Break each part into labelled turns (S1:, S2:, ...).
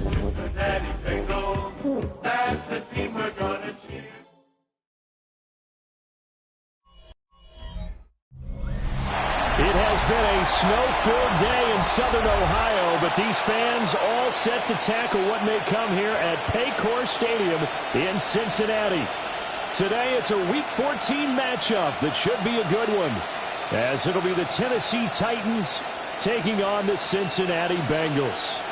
S1: Cincinnati Bengals, that's the team we're gonna cheer.
S2: It has been a snow-filled day in southern Ohio, but these fans all set to tackle what may come here at Paycor Stadium in Cincinnati. Today it's a Week 14 matchup that should be a good one, as it'll be the Tennessee Titans taking on the Cincinnati Bengals.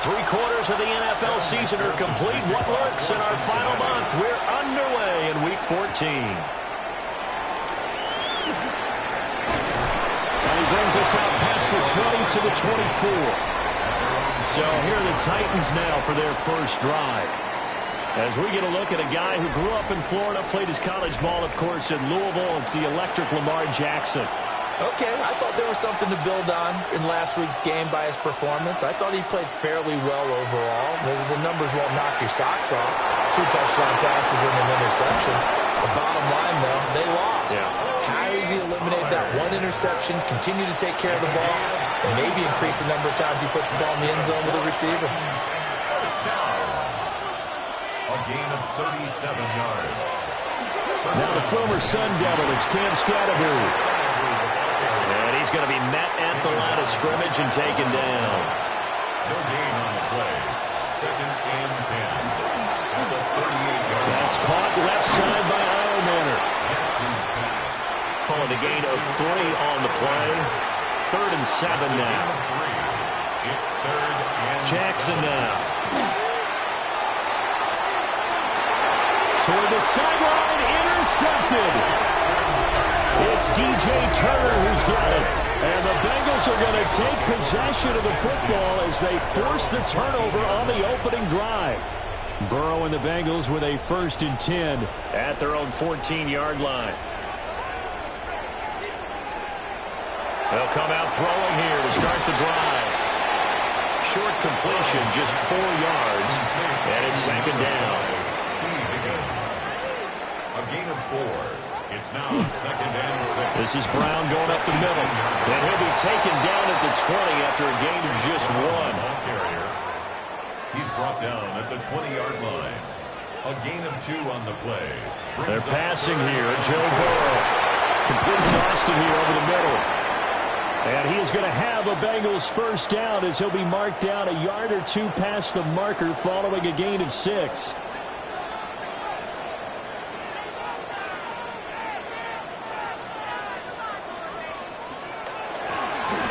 S2: Three-quarters of the NFL season are complete. What lurks in our final month? We're underway in Week 14. And he brings us out past the 20 to the 24. So here are the Titans now for their first drive. As we get a look at a guy who grew up in Florida, played his college ball, of course, in Louisville. It's the electric Lamar Jackson.
S3: Okay, I thought there was something to build on in last week's game by his performance. I thought he played fairly well overall. The numbers won't knock your socks off. 2 touchdown passes and an interception. The bottom line, though, they lost.
S2: Yeah.
S3: How does he eliminate that one interception, continue to take care of the ball, and maybe increase the number of times he puts the ball in the end zone with a receiver?
S1: First down. A gain of 37 yards.
S2: Now the former Sun Devil, it's Cam Scatterby. And he's going to be met at the line of scrimmage and taken down.
S1: No gain on the play. 2nd and 10. At the 38-yard.
S2: That's caught left side by Manor.
S1: Jackson's pass.
S2: Calling a gain of 3 on the play. 3rd and 7 now.
S1: It's 3rd and
S2: Jackson now. Toward the sideline, intercepted. It's DJ Turner who's got it. And the Bengals are going to take possession of the football as they force the turnover on the opening drive. Burrow and the Bengals with a 1st and 10 at their own 14-yard line. They'll come out throwing here to start the drive. Short completion, just 4 yards, and it's 2nd down.
S1: a gain of 4. It's now 2nd and 6.
S2: This is Brown going up the middle. And he'll be taken down at the 20 after a gain of just 1.
S1: He's brought down at the 20-yard line. A gain of 2 on the play.
S2: They're passing here. Joe Burrow. Complete toss to here over the middle. And he is going to have a Bengals first down as he'll be marked down a yard or 2 past the marker following a gain of 6.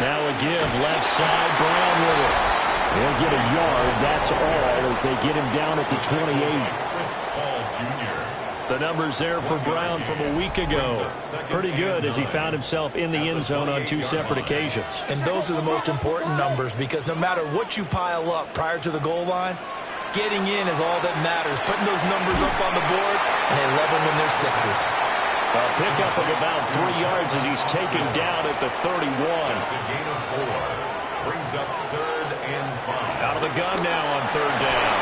S2: Now a give, left side, Brown with it. He'll get a yard, that's all, as they get him down at the 28. The numbers there for Brown from a week ago. Pretty good as he found himself in the end zone on 2 separate occasions.
S3: And those are the most important numbers because no matter what you pile up prior to the goal line, getting in is all that matters. Putting those numbers up on the board, and they love them when they're 6s.
S2: A pickup of about 3 yards as he's taken down at the 31.
S1: It's a gain of 4. Brings up 3rd and 5.
S2: Out of the gun now on 3rd down.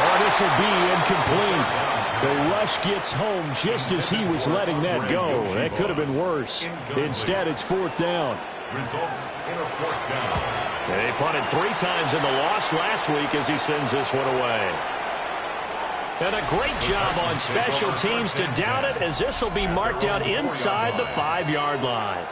S2: Oh, this will be incomplete. The rush gets home just as he was letting that go. That could have been worse. Instead, it's 4th down.
S1: Results in a 4th down.
S2: They punted 3 times in the loss last week as he sends this one away. And a great job on special teams to down it as this will be marked out inside the 5-yard line.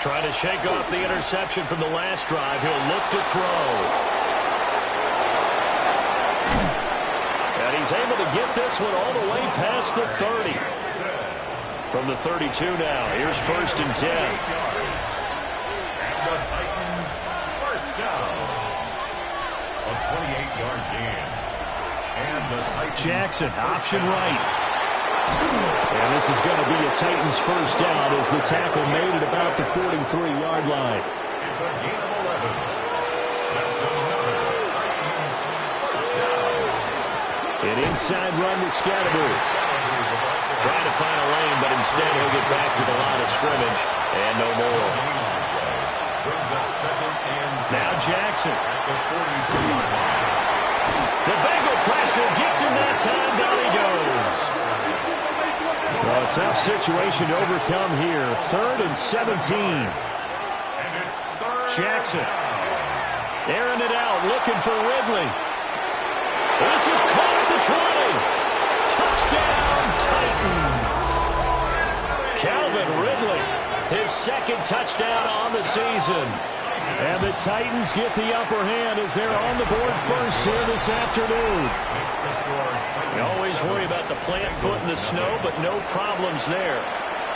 S2: Trying to shake off the interception from the last drive. He'll look to throw. And he's able to get this one all the way past the 30. From the 32 now. Here's 1st and 10.
S1: And the Titans first down. A 28-yard gain. And the Titans
S2: Jackson, option right. And this is going to be a Titans first down as the tackle made at about the 43-yard line.
S1: It's a gain of 11. That's another
S2: An inside run with Scatterby.
S4: Trying to find a lane, but instead he'll get back to the line of scrimmage and no more.
S2: Now Jackson. The Bengal pressure gets him that time. Down he goes. Well, a tough situation to overcome here. 3rd and 17. Jackson. Airing it out, looking for Ridley. This is caught at the 20. Touchdown, Titans. Calvin Ridley, his 2nd touchdown on the season. And the Titans get the upper hand as they're on the board first here this afternoon.
S4: You always worry about the plant foot in the snow, but no problems there.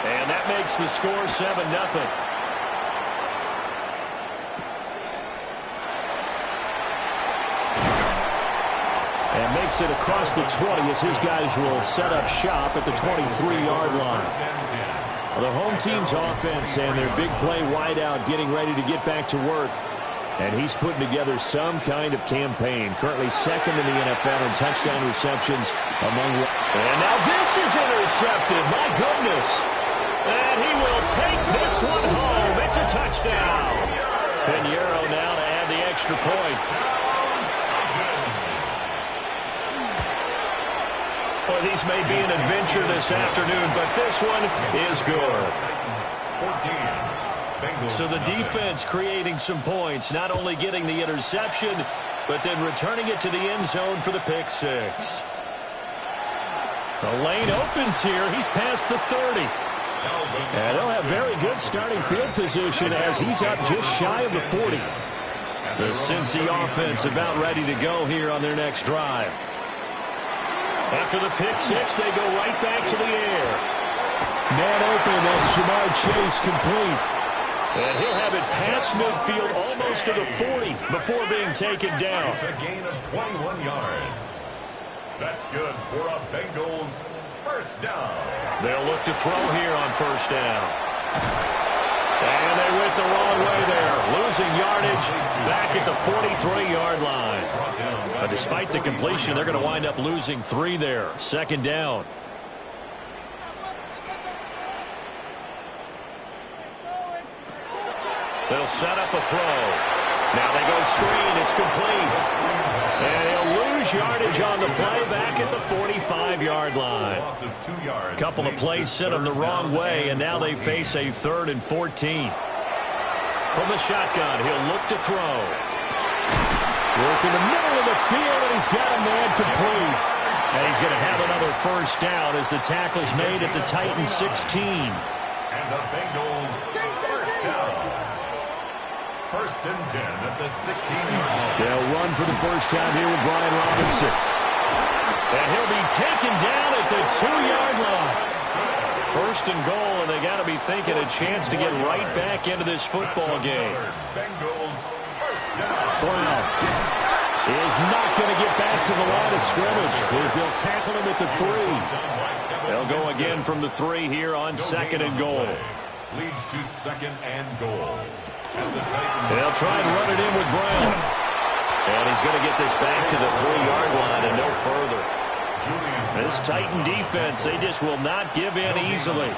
S4: And that makes the score 7-0.
S2: And makes it across the 20 as his guys will set up shop at the 23-yard line. The home team's offense and their big play wideout getting ready to get back to work. And he's putting together some kind of campaign. Currently 2nd in the NFL in touchdown receptions among...
S4: And now this is intercepted. My goodness. And he will take this one home. It's a touchdown. Pinheiro now to add the extra point. Well, these may be an adventure this afternoon, but this one is good. So the defense creating some points, not only getting the interception, but then returning it to the end zone for the pick six. The lane opens here. He's past the 30.
S2: And they'll have very good starting field position as he's up just shy of the 40.
S4: The Cincy offense about ready to go here on their next drive.
S2: After the pick six, they go right back to the air. Man open, that's Jamar Chase complete. And he'll have it past midfield almost to the 40 before being taken down.
S1: It's a gain of 21 yards. That's good for a Bengals first down.
S4: They'll look to throw here on first down. And they went the wrong way there. Losing yardage back at the 43-yard line. But despite the completion, they're going to wind up losing 3 there. 2nd down. They'll set up a throw. Now they go screen. It's complete. And he'll lose yardage on the play back at the 45-yard line. Couple of plays sent them the wrong way, and now they face a 3rd and 14. From the shotgun, he'll look to throw.
S2: Work in the middle of the field, and he's got a man complete.
S4: And he's going to have another first down as the tackle's made at the Titans 16.
S1: And the Bengals first down. 1st and 10 at the 16-yard line.
S2: They'll run for the first time here with Brian Robinson.
S4: And he'll be taken down at the 2-yard line. 1st and goal, and they got to be thinking a chance to get right back into this football game.
S1: Bengals first down.
S2: Brown is not going to get back to the line of scrimmage as they'll tackle him at the 3.
S4: They'll go again from the 3 here on 2nd and goal.
S1: Leads to 2nd and goal.
S4: They'll try and run it in with Brown. And he's going to get this back to the 3-yard line and no further. This Titan defense, they just will not give in easily.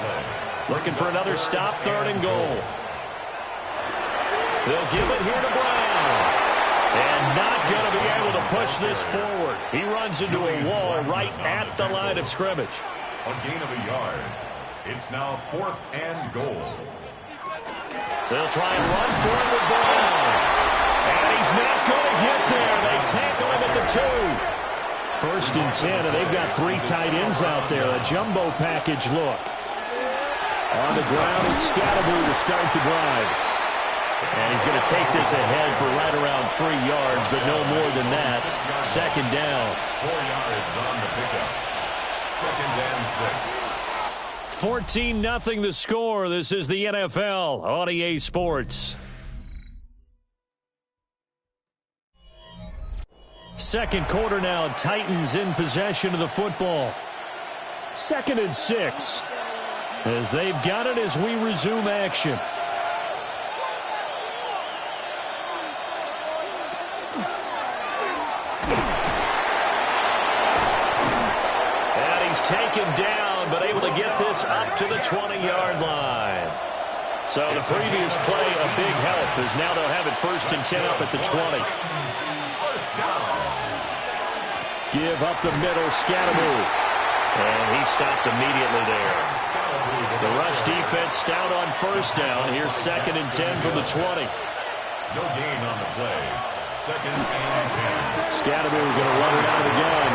S4: Looking for another stop, 3rd and goal. They'll give it here to Brown. And not going to be able to push this forward. He runs into a wall right at the line of scrimmage.
S1: A gain of a yard. It's now 4th and goal.
S4: They'll try and run for it with Brown. And he's not going to get there. They tackle him at the 2.
S2: 1st and 10, and they've got 3 tight ends out there. A jumbo package look. On the ground, it's Scatterby to start the drive.
S4: And he's going to take this ahead for right around 3 yards, but no more than that. 2nd down.
S1: 4 yards on the pickup. 2nd and 6.
S4: 14-0 the score. This is the NFL on EA Sports. Second quarter now. Titans in possession of the football.
S2: 2nd and 6.
S4: As they've got it as we resume action. he's taken down, but able to get this up to the 20-yard line. So the previous play, a big help, as now they'll have it 1st and 10 up at the 20. Give up the middle, Scattermove. And he stopped immediately there. The rush defense stout on 1st down. Here's 2nd and 10 from the 20.
S1: No gain on the play. 2nd and 10.
S2: Scattermove going to run it out of the gun.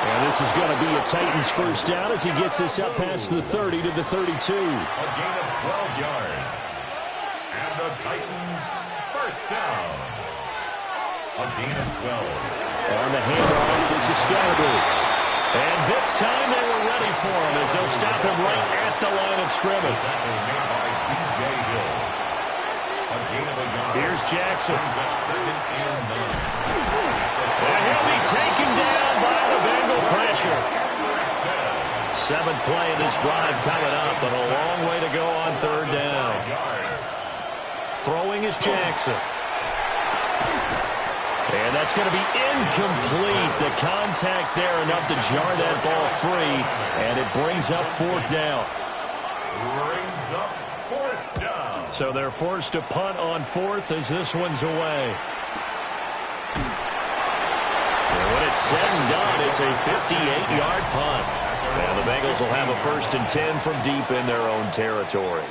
S2: And this is going to be a Titans 1st down as he gets this up past the 30 to the 32.
S1: A gain of 12 yards. And the Titans 1st down. A gain of 12.
S2: On the handoff, this is Scattermove.
S4: And this time they were ready for him as they'll stop him right at the line of scrimmage. Here's Jackson. And he'll be taken down by the Bengal pressure. 7th play of this drive coming up, but a long way to go on 3rd down. Throwing is Jackson. And that's going to be incomplete. The contact there enough to jar that ball free, and it brings up 4th down.
S1: Brings up 4th down.
S4: So they're forced to punt on 4th as this one's away. And when it's said and done, it's a 58-yard punt. And the Bengals will have a 1st and 10 from deep in their own territory.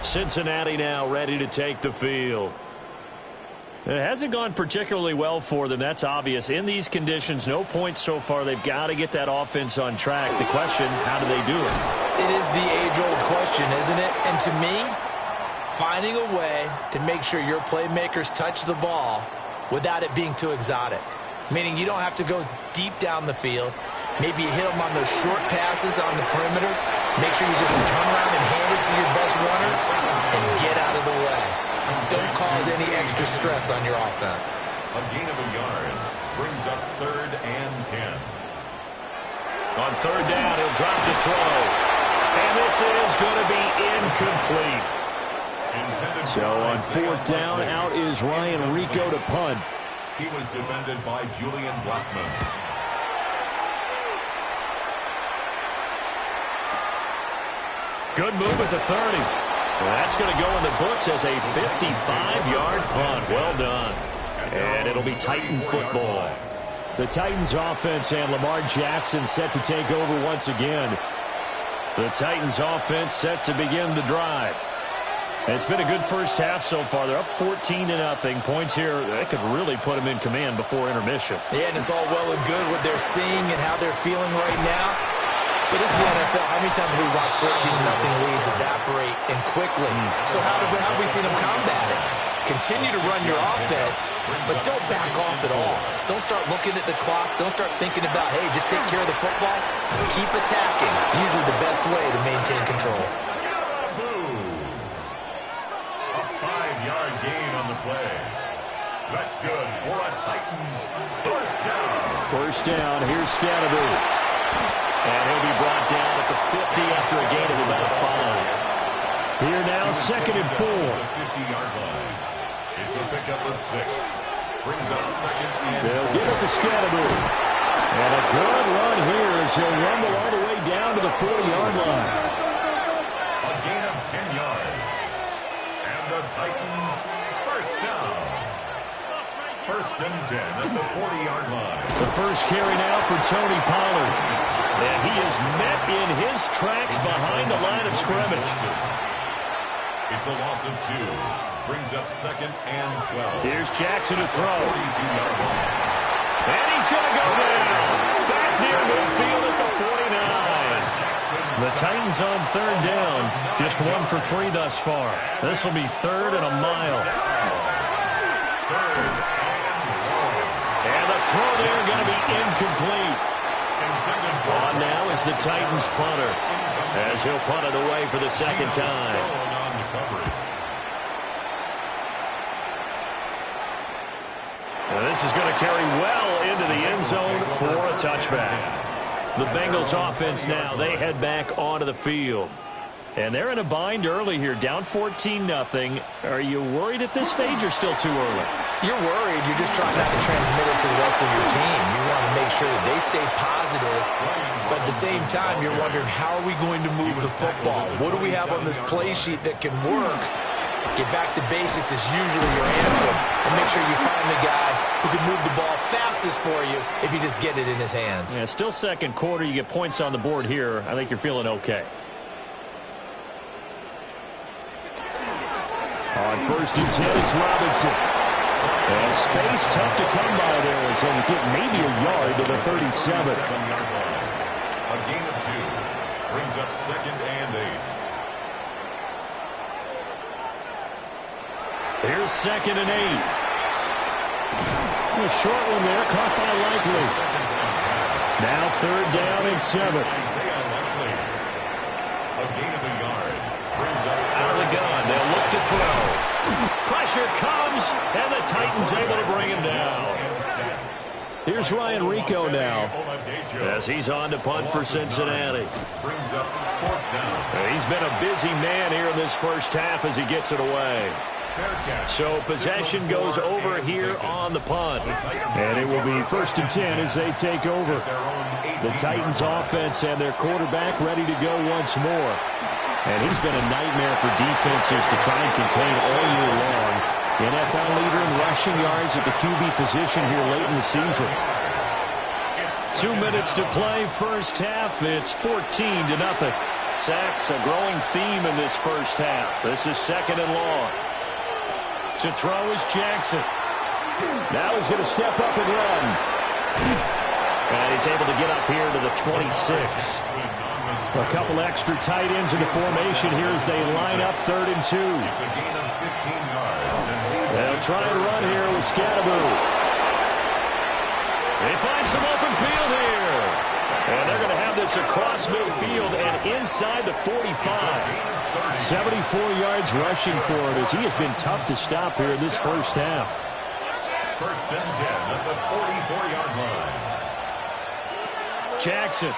S4: Cincinnati now ready to take the field. It hasn't gone particularly well for them. That's obvious. In these conditions, no points so far. They've got to get that offense on track. The question, how do they do it?
S3: It is the age-old question, isn't it? And to me, finding a way to make sure your playmakers touch the ball without it being too exotic. Meaning you don't have to go deep down the field. Maybe you hit them on those short passes on the perimeter. Make sure you just turn around and hand it to your best runner and get out of the way. Don't cause any extra stress on your offense.
S1: A gain of a yard brings up 3rd and 10.
S4: On 3rd down, he'll drop to throw. And this is going to be incomplete.
S2: So on 4th down, out is Ryan Rico to punt.
S1: He was defended by Julian Blackman.
S4: Good move at the 30. Well, that's going to go in the books as a 55-yard punt. Well done. And it'll be Titan football.
S2: The Titans offense and Lamar Jackson set to take over once again.
S4: The Titans offense set to begin the drive. It's been a good first half so far. They're up 14-0. Points here, that could really put them in command before intermission.
S3: Yeah, and it's all well and good what they're seeing and how they're feeling right now. But this is the NFL. How many times have we watched 14-0 leads evaporate and quickly? So how have we seen them combat it? Continue to run your offense, but don't back off at all. Don't start looking at the clock. Don't start thinking about, hey, just take care of the football. Keep attacking. Usually the best way to maintain control.
S1: A 5-yard gain on the play. That's good for a Titans 1st down.
S2: 1st down, here's Scattermove.
S4: And he'll be brought down at the 50 after a gain of about 5.
S2: Here now, 2nd and 4.
S1: 50-yard line. It's a pickup of 6. Brings up 2nd and 4.
S2: They'll give it to Scattermove. And a good run here as he'll rumble all the way down to the 40-yard line.
S1: A gain of 10 yards. And the Titans 1st down. 1st and 10 at the 40-yard line.
S4: The first carry now for Tony Pollard. And he is met in his tracks behind the line of scrimmage.
S1: It's a loss of 2. Brings up 2nd and 12.
S4: Here's Jackson to throw.
S1: 42-yard line.
S4: And he's going to go down. Back near midfield at the 49. The Titans on 3rd down. Just 1 for 3 thus far. This will be 3rd and a mile.
S1: 3rd and 1.
S4: And the throw there going to be incomplete. On now is the Titans punter, as he'll punt it away for the 2nd time. Now this is going to carry well into the end zone for a touchback. The Bengals offense now, they head back onto the field. And they're in a bind early here, down 14-0. Are you worried at this stage or still too early?
S3: You're worried. You're just trying not to transmit it to the rest of your team. You want to make sure that they stay positive, but at the same time, you're wondering, how are we going to move the football? What do we have on this play sheet that can work? Get back to basics is usually your answer, and make sure you find the guy who can move the ball fastest for you if you just get it in his hands.
S2: Yeah, still second quarter. You get points on the board here. I think you're feeling okay. On 1st and 10, it's Robinson. And space tough to come by there as he'll get maybe a yard to the 37.
S1: A gain of 2 brings up 2nd and 8.
S2: Here's 2nd and 8. A short one there, caught by Likely. Now 3rd down and 7.
S1: A gain of a yard brings up
S4: out of the gun. They'll look to throw. Pressure comes, and the Titans able to bring him down.
S2: Here's Ryan Rico now,
S4: as he's on to punt for Cincinnati.
S1: Brings up 4th down.
S4: He's been a busy man here in this first half as he gets it away. So possession goes over here on the punt.
S2: And it will be 1st and 10 as they take over. The Titans offense and their quarterback ready to go once more. And he's been a nightmare for defenses to try and contain all year long. NFL leader in rushing yards at the QB position here late in the season.
S4: 2 minutes to play, first half. It's 14-0. Sacks a growing theme in this first half. This is 2nd and long. To throw is Jackson.
S2: Now he's going to step up and run.
S4: And he's able to get up here to the 26.
S2: A couple extra tight ends in the formation here as they line up 3rd and 2. They'll try and run here with Scatteroo.
S4: They find some open field here. And they're going to have this across midfield and inside the 45.
S2: 74 yards rushing for it as he has been tough to stop here in this first half.
S1: 1st and 10 at the 44-yard line.
S4: Jackson.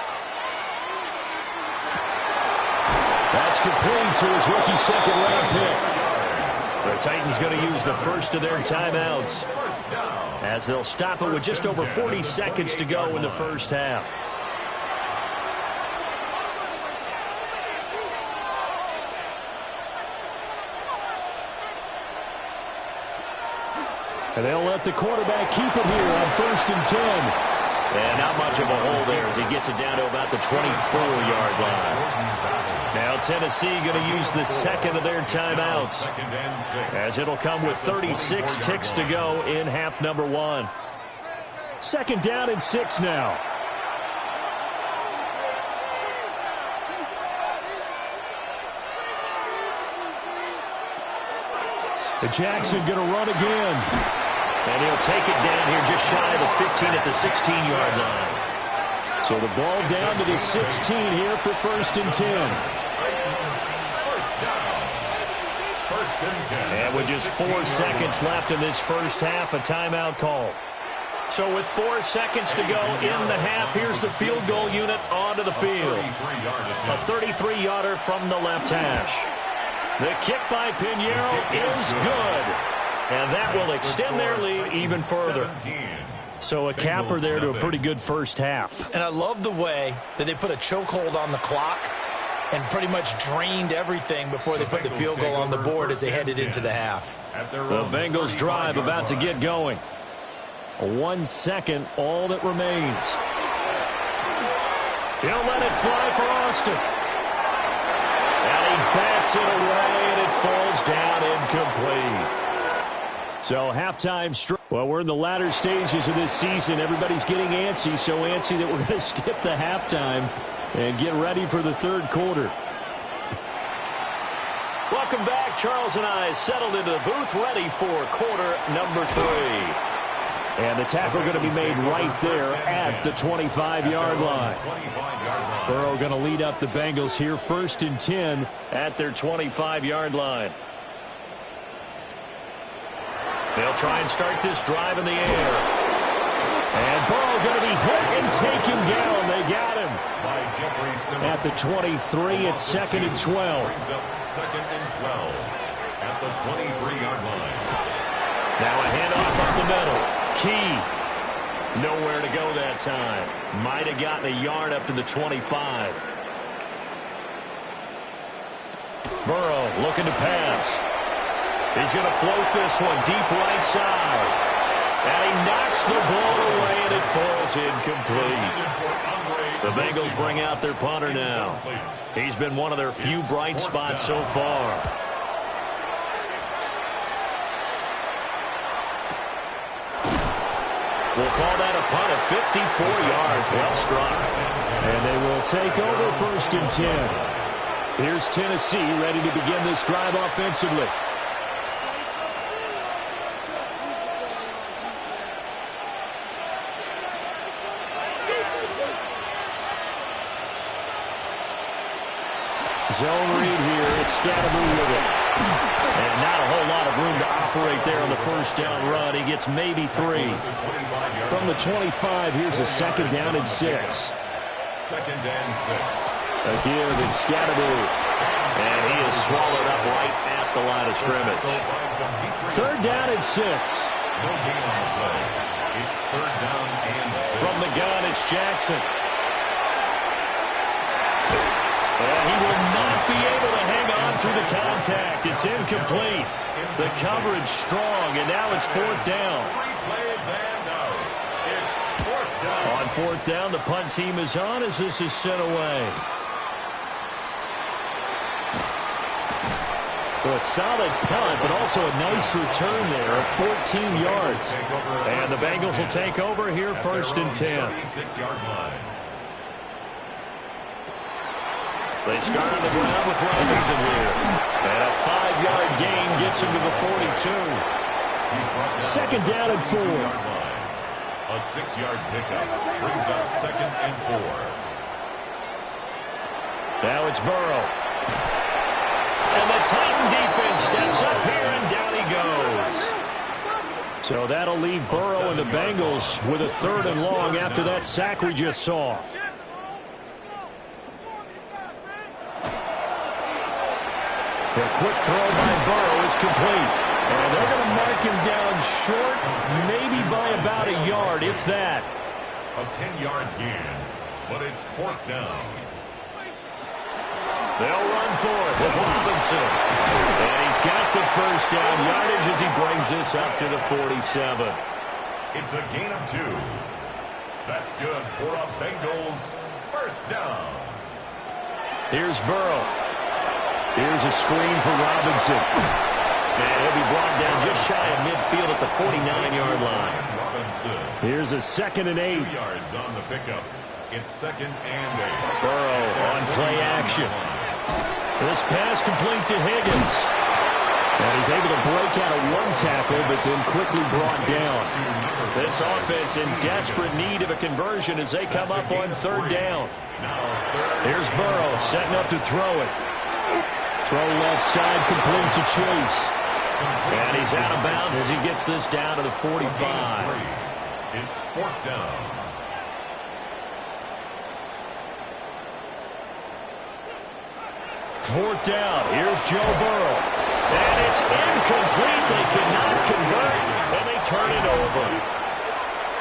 S2: That's complete to his rookie 2nd-round pick.
S4: The Titans going to use the first of their timeouts as they'll stop it with just over 40 seconds to go in the first half.
S2: And they'll let the quarterback keep it here on 1st and 10.
S4: And not much of a hole there as he gets it down to about the 24-yard line. Now Tennessee going to use the 2nd of their timeouts as it'll come with 36 ticks to go in half number 1.
S2: 2nd down and 6 now. Jackson going to run again.
S4: And he'll take it down here just shy of the 15 at the 16-yard line.
S2: So the ball down to the 16 here for 1st and 10.
S4: And with just 4 seconds left in this first half, a timeout call. So with 4 seconds to go in the half, here's the field goal unit onto the field. A 33-yarder from the left hash. The kick by Pinheiro is good. And that will extend their lead even further. So a capper there to a pretty good first half.
S3: And I love the way that they put a chokehold on the clock and pretty much drained everything before they put the field goal on the board as they headed into the half.
S2: The Bengals drive about to get going. 1 second, all that remains.
S4: He'll let it fly for Austin. And he bats it away, and it falls down incomplete.
S2: So halftime strike. Well, we're in the latter stages of this season. Everybody's getting antsy, so antsy that we're going to skip the halftime and get ready for the 3rd quarter.
S4: Welcome back. Charles and I settled into the booth, ready for quarter number 3.
S2: And the tackle going to be made right there at the 25-yard line. Burrow going to lead up the Bengals here, 1st and 10
S4: at their 25-yard line. They'll try and start this drive in the air.
S2: And Burrow going to be hit and taken down. They got him. At the 23, it's 2nd and 12.
S1: Brings up 2nd and 12 at the 23-yard line.
S4: Now a handoff up the middle. Key. Nowhere to go that time. Might have gotten a yard up to the 25. Burrow looking to pass. He's going to float this one deep right side. And he knocks the ball away, and it falls incomplete. The Bengals bring out their punter now. He's been one of their few bright spots so far. We'll call that a punt of 54 yards. Well struck.
S2: And they will take over 1st and 10. Here's Tennessee ready to begin this drive offensively. Zone read here. It's Scatterby with it. And not a whole lot of room to operate there on the 1st down run. He gets maybe 3. From the 25, here's a 2nd down and 6.
S1: 2nd and 6.
S2: Again, it's Scatterby.
S4: And he is swallowed up right at the line of scrimmage.
S2: 3rd down and 6.
S1: No gain on the play. It's 3rd down and 6.
S4: From the gun, it's Jackson. And he will not be able to hang on through the contact. It's incomplete. The coverage strong, and now it's 4th down.
S1: 3 plays and out. It's 4th down.
S4: On 4th down, the punt team is on as this is sent away.
S2: Well, a solid punt, but also a nice return there of 14 yards.
S4: And the Bengals will take over here 1st and 10.
S1: 36-yard line.
S4: They start on the ground with Robinson here. And a 5-yard gain gets him to the 42.
S2: 2nd down and 4.
S1: A 6-yard pickup brings up 2nd and 4.
S4: Now it's Burrow. And the Titan defense steps up here, and down he goes.
S2: So that'll leave Burrow and the Bengals with a 3rd and long after that sack we just saw.
S4: The quick throw by Burrow is complete. And they're going to mark him down short, maybe by about a yard, if that.
S1: A 10-yard gain, but it's 4th down.
S4: They'll run for it with Robinson. And he's got the 1st down yardage as he brings this up to the 47.
S1: It's a gain of 2. That's good for a Bengals 1st down.
S4: Here's Burrow.
S2: Here's a screen for Robinson.
S4: And he'll be brought down just shy of midfield at the 49-yard line.
S1: Robinson.
S2: Here's a 2nd and 8.
S1: 2 yards on the pickup. It's 2nd and 8.
S4: Burrow on play action. This pass complete to Higgins.
S2: And he's able to break out of 1 tackle, but then quickly brought down.
S4: This offense in desperate need of a conversion as they come up on 3rd down. Here's Burrow setting up to throw it.
S2: Throw left side complete to Chase.
S4: And he's out of bounds as he gets this down to the 45.
S1: It's 4th down.
S4: Fourth down. Here's Joe Burrow. And it's incomplete. They cannot convert, and they turn it over.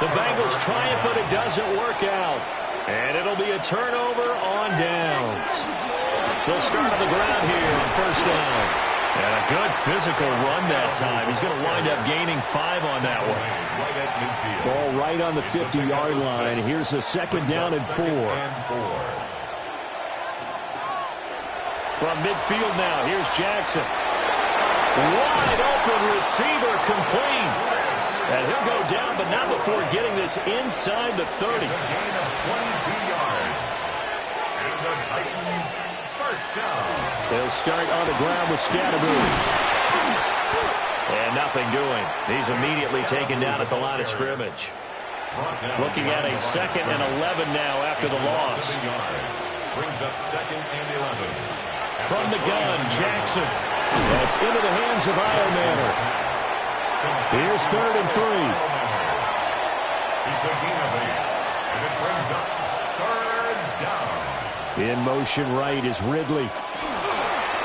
S4: The Bengals try it, but it doesn't work out. And it'll be a turnover on downs. They'll start on the ground here on 1st down. And a good physical run that time. He's going to wind up gaining 5 on that one.
S2: Ball right on the 50-yard line. Here's a 2nd down and 4.
S4: From midfield now, here's Jackson. Wide open receiver complete. And he'll go down, but not before getting this inside the 30.
S1: It's a gain of 22 yards. And the Titans 1st down.
S2: They'll start on the ground with Scatterby.
S4: And nothing doing. He's immediately taken down at the line of scrimmage. Looking at a 2nd and 11 now after the loss.
S1: Brings up 2nd and 11.
S4: From the gun, Jackson.
S2: That's into the hands of Iomanner. Here's 3rd and 3.
S1: It's a gain of 8. And it brings up 3rd down.
S2: In motion right is Ridley.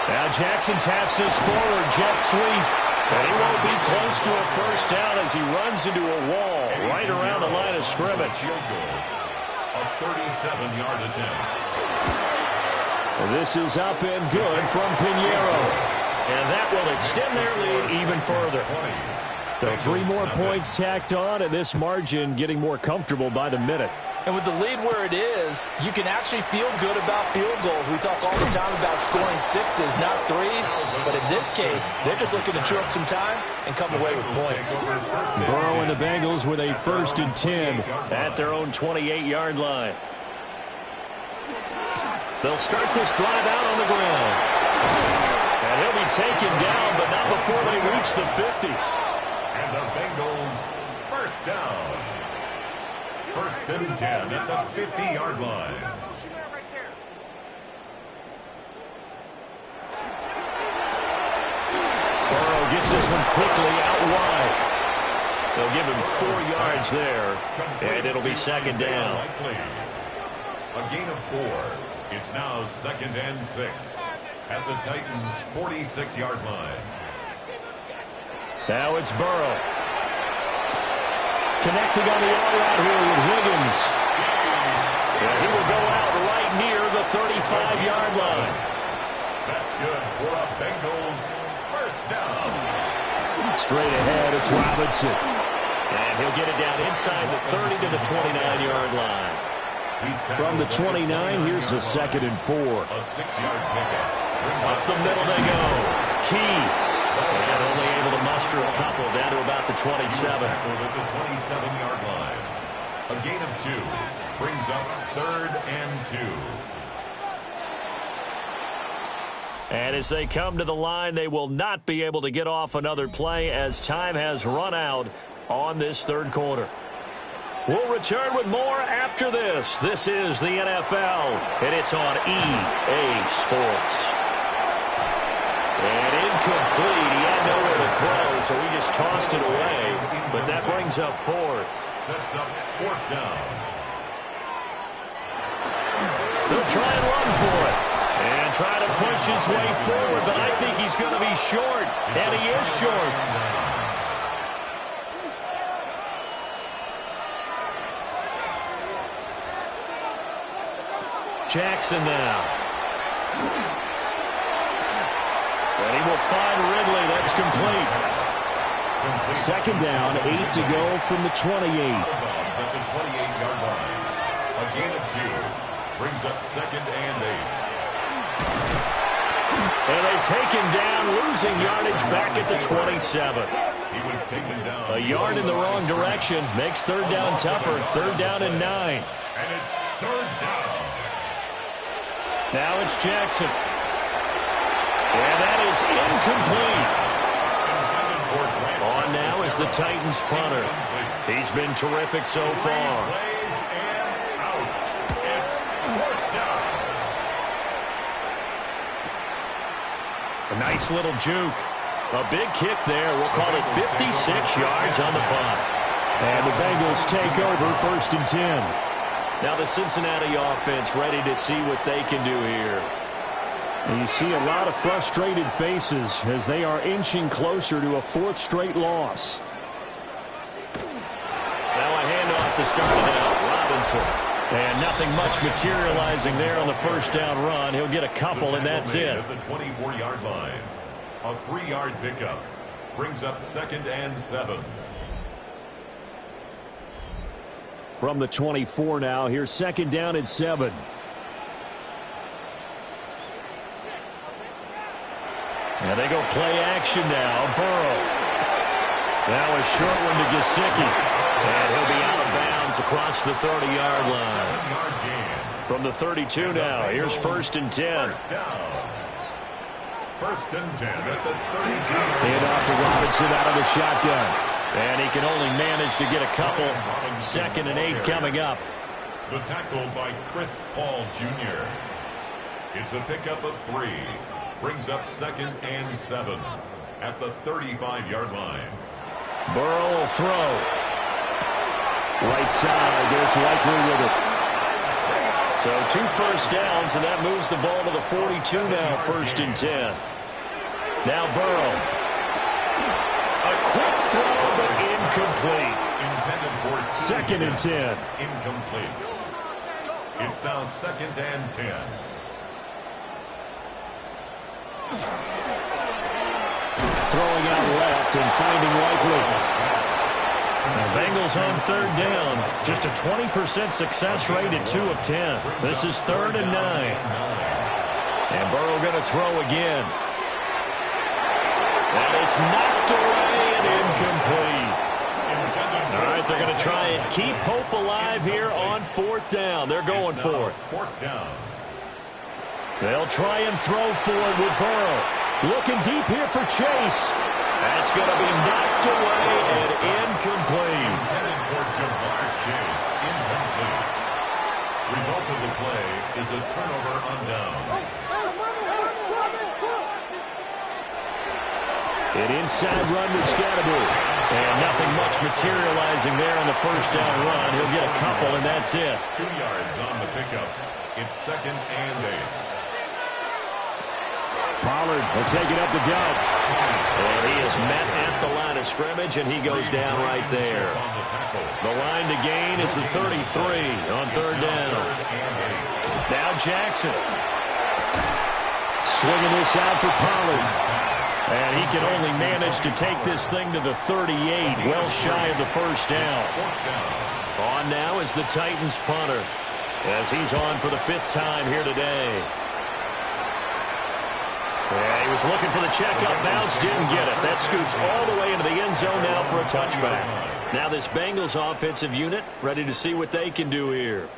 S4: Now Jackson taps this forward jet sweep. And he won't be close to a first down as he runs into a wall right around the line of scrimmage.
S1: A 37-yard attempt.
S2: This is up and good from Pinheiro.
S4: And that will extend their lead even further.
S2: So 3 more points tacked on, and this margin getting more comfortable by the minute.
S3: And with the lead where it is, you can actually feel good about field goals. We talk all the time about scoring 6s, not 3s. But in this case, they're just looking to chew up some time and come away with points.
S2: Burrow and the Bengals with a 1st and 10
S4: at their own 28-yard line. They'll start this drive out on the ground. And he'll be taken down, but not before they reach the 50.
S1: And the Bengals first down. 1st and 10 at the 50-yard line.
S4: Burrow gets this one quickly out wide. They'll give him 4 yards there, and it'll be 2nd down.
S1: A gain of 4. It's now 2nd and 6 at the Titans' 46-yard line.
S2: Now it's Burrow. Connecting on the out route here with Higgins.
S4: And he will go out right near the 35-yard line.
S1: That's good for a Bengals first down.
S2: Straight ahead, it's Robinson.
S4: And he'll get it down inside the 30 to the 29-yard line.
S2: From the 29, here's the 2nd and 4.
S1: A 6-yard pickup.
S4: Up the middle they go. Key. And only able to muster a couple down to about the 27.
S1: Tackled at the 27-yard line. A gain of 2 brings up 3rd and 2.
S4: And as they come to the line, they will not be able to get off another play as time has run out on this 3rd quarter. We'll return with more after this. This is the NFL, and it's on EA Sports. And incomplete. He had nowhere to throw, so he just tossed it away. But that brings up 4th.
S1: Sets up 4th down.
S4: They'll try and run for it. And try to push his way forward, but I think he's going to be short. And he is short. Jackson now. And he will find Ridley. That's complete.
S2: 2nd down, 8 to go from the 28.
S1: At the 28-yard line. A gain of 2 brings up 2nd and 8.
S4: And they take him down, losing yardage back at the 27.
S1: He was taken down.
S4: A yard in the wrong direction makes 3rd down tougher. 3rd down and 9.
S1: And it's 3rd down.
S4: Now it's Jackson. And that is incomplete. On now is the Titans punter. He's been terrific so far. A nice little juke. A big kick there. We'll call it 56 yards on the punt.
S2: And the Bengals take over 1st and 10.
S4: Now the Cincinnati offense ready to see what they can do here.
S2: And you see a lot of frustrated faces as they are inching closer to a 4th straight loss.
S4: Now a handoff to start it out. Robinson. And nothing much materializing there on the 1st down run. He'll get a couple, and that's it.
S1: At the 24-yard line. A 3-yard pickup brings up 2nd and 7.
S2: From the 24 now, here's 2nd down and 7.
S4: And they go play action now. Burrow. Now a short one to Gesicki. And he'll be out of bounds across the 30-yard line.
S1: 7-yard gain.
S4: From the 32 now, here's 1st and 10.
S1: First down. 1st and 10 at the 32.
S2: Hand off to Robinson out of the shotgun.
S4: And he can only manage to get a couple. 2nd and 8 coming up.
S1: The tackle by Chris Paul Jr. It's a pickup of 3. Brings up 2nd and 7 at the 35-yard line.
S4: Burrow will throw.
S2: Right side, there's Likely with it.
S4: So 2 first downs, and that moves the ball to the 42 now, 1st and 10. Now Burrow. A quick throw, but incomplete.
S1: Intended for
S2: 2nd and 10.
S1: Incomplete. It's now 2nd and 10.
S2: Throwing out left and finding Likely.
S4: The Bengals on 3rd down. Just a 20% success rate at 2 of 10. This is 3rd and 9. And Burrow going to throw again. And it's knocked away and incomplete. All right, they're going to try and keep hope alive here on 4th down. They're going for it.
S1: 4th down.
S4: They'll try and throw for it with Burrow.
S2: Looking deep here for Chase.
S4: That's going to be knocked away and incomplete.
S1: Intended for Jamar Chase. Incomplete. Result of the play is a turnover on downs.
S2: An inside run to Scatterby.
S4: And nothing much materializing there on the 1st down run. He'll get a couple, and that's it.
S1: 2 yards on the pickup. It's 2nd and 8.
S2: Pollard will take it up the gut.
S4: And he is met at the line of scrimmage, and he goes down right there. The line to gain is the 33 on 3rd down. Now Jackson.
S2: Swinging this out for Pollard.
S4: And he can only manage to take this thing to the 38, well shy of the 1st down. On now is the Titans punter, as he's on for the 5th time here today. Yeah, he was looking for the checkup bounce, didn't get it. That scoots all the way into the end zone now for a touchback. Now this Bengals offensive unit ready to see what they can do here.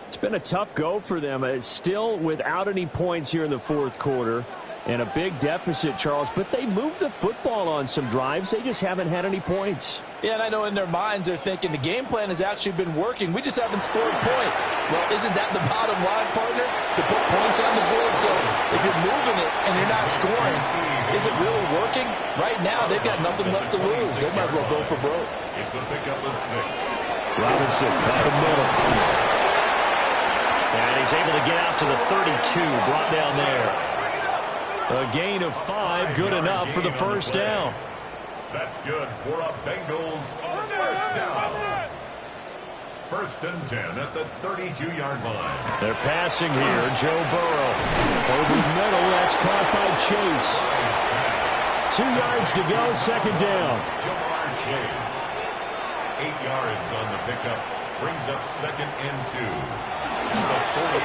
S2: It's been a tough go for them. It's still without any points here in the 4th quarter. And a big deficit, Charles. But they moved the football on some drives. They just haven't had any points.
S3: Yeah, and I know in their minds they're thinking the game plan has actually been working. We just haven't scored points. Well, isn't that the bottom line, partner? To put points on the board. So if you're moving it and you're not scoring, is it really working? Right now, they've got nothing left to lose. They might as well go for broke.
S1: It's a pickup of 6.
S2: Robinson up the middle.
S4: And he's able to get out to the 32, brought down there. A gain of 5, good enough for the 1st down.
S1: That's good for a Bengals 1st down. 1st and 10 at the 32-yard line.
S4: They're passing here, Joe Burrow.
S2: Over the middle, that's caught by Chase. 2 yards to go, 2nd down.
S1: Jamar Chase. 8 yards on the pickup. Brings up 2nd and 2.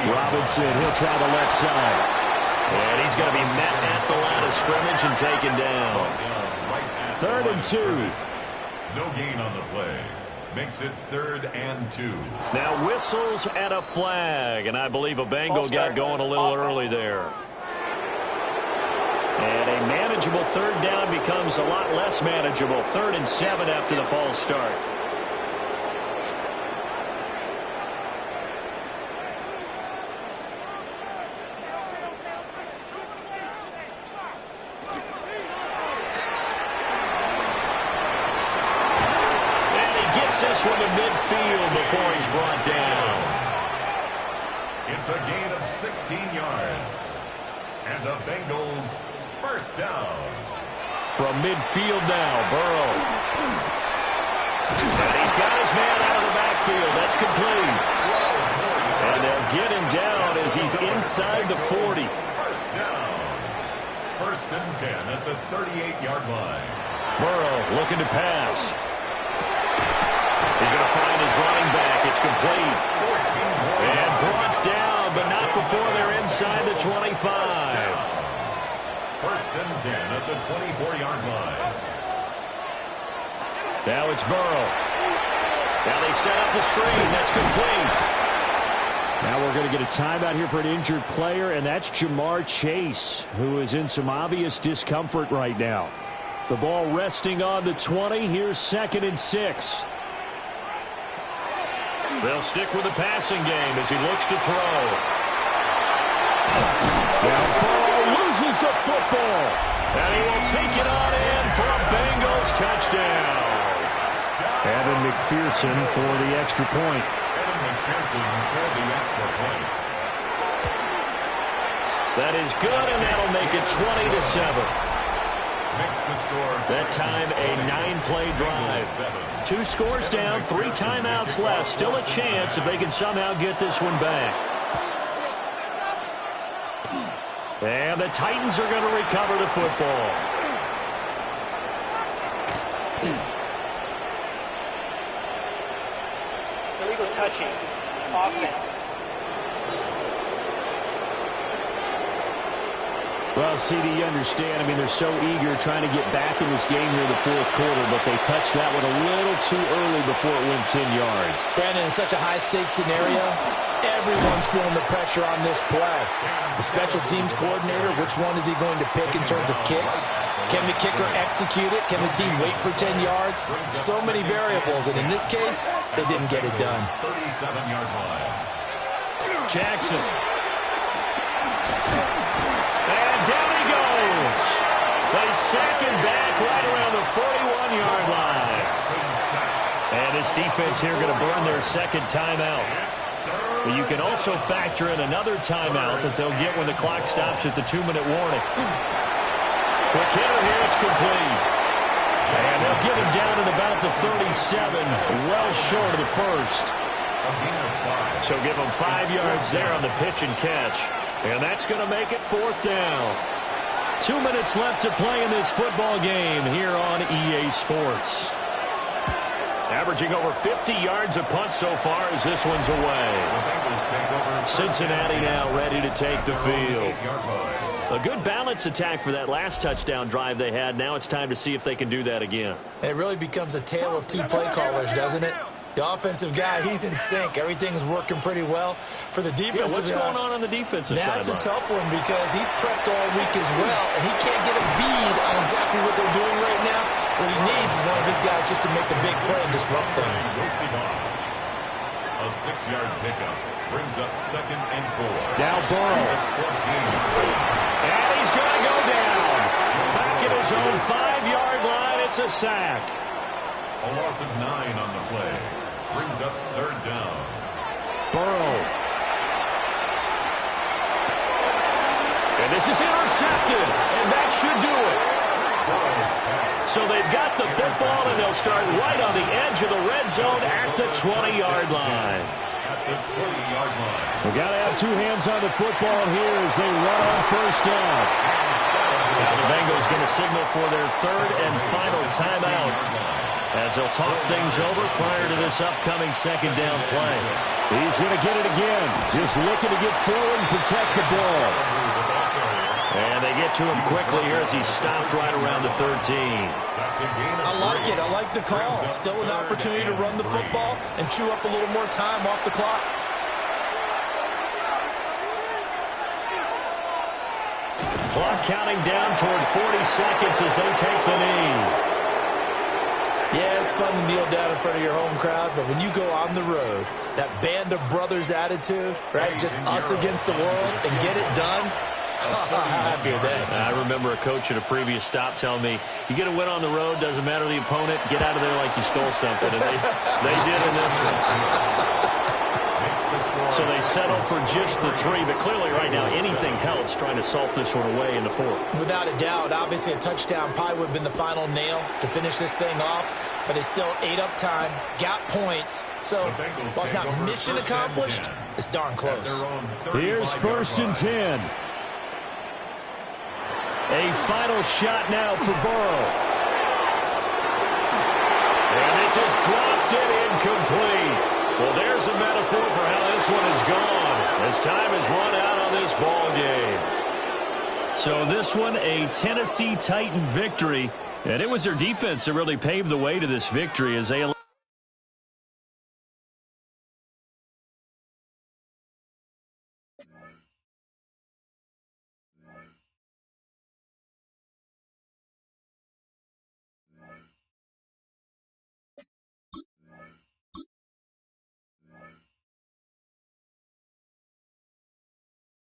S2: Robinson, he'll try the left side.
S4: And he's going to be met at the line of scrimmage and taken down.
S2: 3rd and 2.
S1: No gain on the play. Makes it 3rd and 2.
S4: Now whistles and a flag. And I believe a Bengal got going a little early there. And a manageable 3rd down becomes a lot less manageable. 3rd and 7 after the false start. This one to midfield before he's brought down.
S1: It's a gain of 16 yards. And the Bengals 1st down.
S4: From midfield now, Burrow. And he's got his man out of the backfield. That's complete. And they'll get him down as he's inside the 40.
S1: 1st down. 1st and 10 at the 38-yard line.
S4: Burrow looking to pass. He's going to find his running back. It's complete. And brought down, but not before they're inside the 25.
S1: 1st and 10 at the 24-yard line.
S4: Now it's Burrow. Now they set up the screen. That's complete.
S2: Now we're going to get a timeout here for an injured player, and that's Jamar Chase, who is in some obvious discomfort right now. The ball resting on the 20. Here's 2nd and 6.
S4: They'll stick with the passing game as he looks to throw.
S2: Now Burrow loses the football.
S4: And he will take it on in for a Bengals touchdown.
S2: Evan McPherson for the extra point.
S1: Evan McPherson for the extra point.
S4: That is good, and that'll make it 20-7. That time a 9-play drive. 2 scores down, 3 timeouts left. Still a chance if they can somehow get this one back. And the Titans are going to recover the football.
S5: Illegal touching. Offense.
S2: Well, CD, you understand. I mean, they're so eager trying to get back in this game here in the fourth quarter, but they touched that one a little too early before it went 10 yards.
S3: Brandon, in such a high-stakes scenario, everyone's feeling the pressure on this play. The special teams coordinator, which one is he going to pick in terms of kicks? Can the kicker execute it? Can the team wait for 10 yards? So many variables, and in this case, they didn't get it done.
S1: 37-yard line.
S4: Jackson. Down he goes. They sack him back right around the 41-yard line. And this defense here going to burn their second timeout. But you can also factor in another timeout that they'll get when the clock stops at the 2-minute warning. Quick hitter here, it's complete. And they'll get him down at about the 37, well short of the first. So give them 5 yards there on the pitch and catch. And that's going to make it 4th down. 2 minutes left to play in this football game here on EA Sports. Averaging over 50 yards a punt so far as this one's away. Cincinnati now ready to take the field. A good balance attack for that last touchdown drive they had. Now it's time to see if they can do that again.
S3: It really becomes a tale of 2 play callers, doesn't it? The offensive guy, he's in sync. Everything's working pretty well. For the defensive
S4: what's going on the defensive side?
S3: That's a tough one because he's prepped all week as well, and he can't get a bead on exactly what they're doing right now. What he needs is one of his guys just to make a big play and disrupt things.
S1: A 6-yard pickup brings up 2nd and 4.
S2: Now Burrow.
S4: And he's going to go down. Back at his own 5-yard line, it's a sack.
S1: A loss of 9 on the play. Brings up 3rd down.
S2: Burrow.
S4: And this is intercepted. And that should do it. So they've got the football, and they'll start right on the edge of the red zone at the 20-yard line.
S1: At the 20-yard line.
S2: We've got to have 2 hands on the football here as they run on 1st down.
S4: Now the Bengals going to signal for their 3rd and final timeout, as they'll talk things over prior to this upcoming 2nd down play.
S2: He's going to get it again. Just looking to get forward and protect the ball.
S4: And they get to him quickly here as he's stopped right around the 13.
S3: I like it. I like the call. Still an opportunity to run the football and chew up a little more time off the clock.
S4: Clock counting down toward 40 seconds as they take the knee.
S3: Yeah, it's fun to kneel down in front of your home crowd, but when you go on the road, that band of brothers attitude, right, just us against the world, and get it done, how happy are they?
S4: I remember a coach at a previous stop telling me, you get a win on the road, doesn't matter the opponent, get out of there like you stole something, and they did in this one. So they settle for just the 3, but clearly right now anything helps trying to salt this one away in the 4th.
S3: Without a doubt, obviously a touchdown probably would have been the final nail to finish this thing off, but it's still ate up time, got points, so while it's not mission accomplished, it's darn close.
S2: Here's 1st and 10.
S4: A final shot now for Burrow. And this is dropped and incomplete. Well, there's a metaphor for how this one is gone, as time has run out on this ball game. So this one, a Tennessee Titan victory, and it was their defense that really paved the way to this victory as they